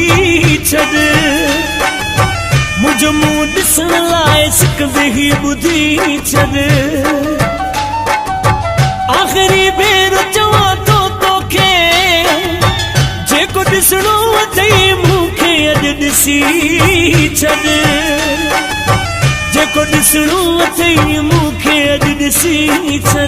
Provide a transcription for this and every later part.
छॾ मुंहिंजो मुंहुं ॾिसण लाइ सिकंदे ही ॿुधी छॾ आख़िरी भेरो चवां थो तोखे जेको ॾिसणो अथई मूंखे अॼु ॾिसी छॾ जेको ॾिसणो अथई मूंखे अॼु ॾिसी छॾ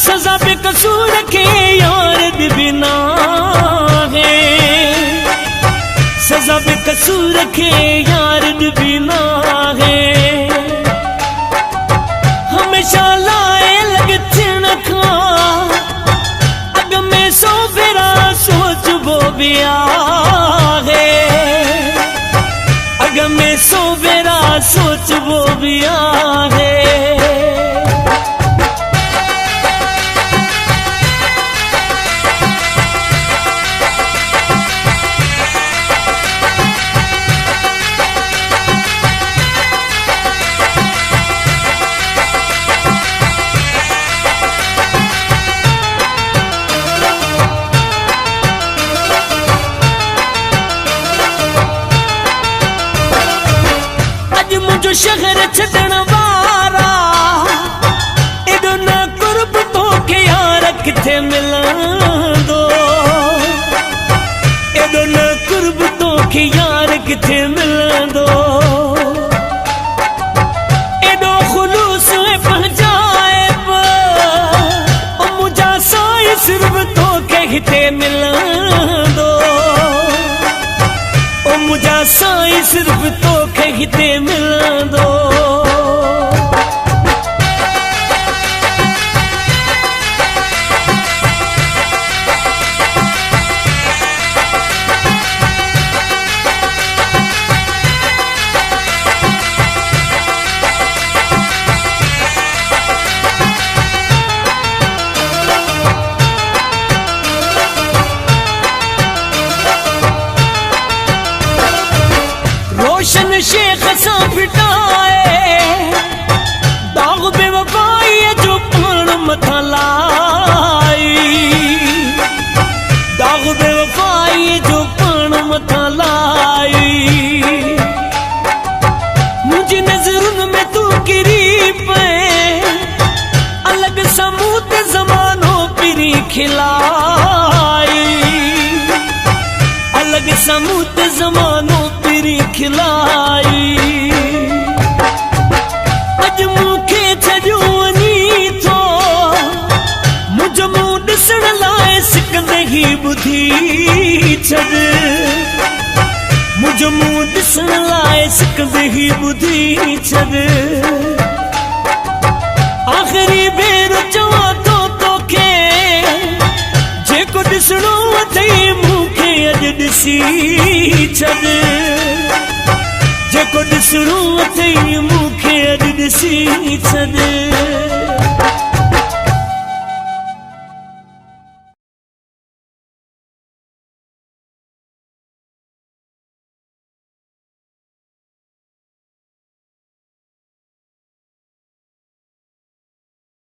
सज़ा बेकसूर खे यार बिना है सज़ा बेकसूर खे यार बिना है हमेशा लाए लॻ थियण खां अॻ में सौ भेरा सोचबो बि आहे अॻ में सौ भेरा सोचबो बि आहे मुझो शहर छॾण वारा एॾो न कुर्ब तोखे यार किथे मिलंदो एॾो न कुर्ब तोखे यार किथे मिलंदो एॾो ख़ुलूस ऐं पंहिंजाइब मुंहिंजा साईं सिर्फ़ तोखे हिते मिलंदो मुंहिंजा साईं सिर्फ़ तोखे हिते मिलंदो रोशन शेख सां फिटाए दाग़ बेवफ़ाईअ जो पाण मथां लाई दाग़ बेवफ़ाईअ जो पाण मथां लाई मुंहिंजी नज़रुनि में तूं किरी पए अलॻि सां मूं ते ज़मानो पिरी खिलाई अलॻि सां मूं ते ज़मानो खिलाई अॼु मूंखे छॾियो वञी थो मुंहिंजो मुंहुं ॾिसण लाइ सिकंदे ही ॿुधी छॾ मुंहिंजो मुंहुं ॾिसण लाइ सिकंदे ही ॿुधी छॾ आख़िरी भेरो चवां थो तोखे जेको ॾिसणो अथई मूंखे अॼु ॾिसी छॾ जेको ॾिसणो अथई मूंखे अॼु ॾिसी छॾ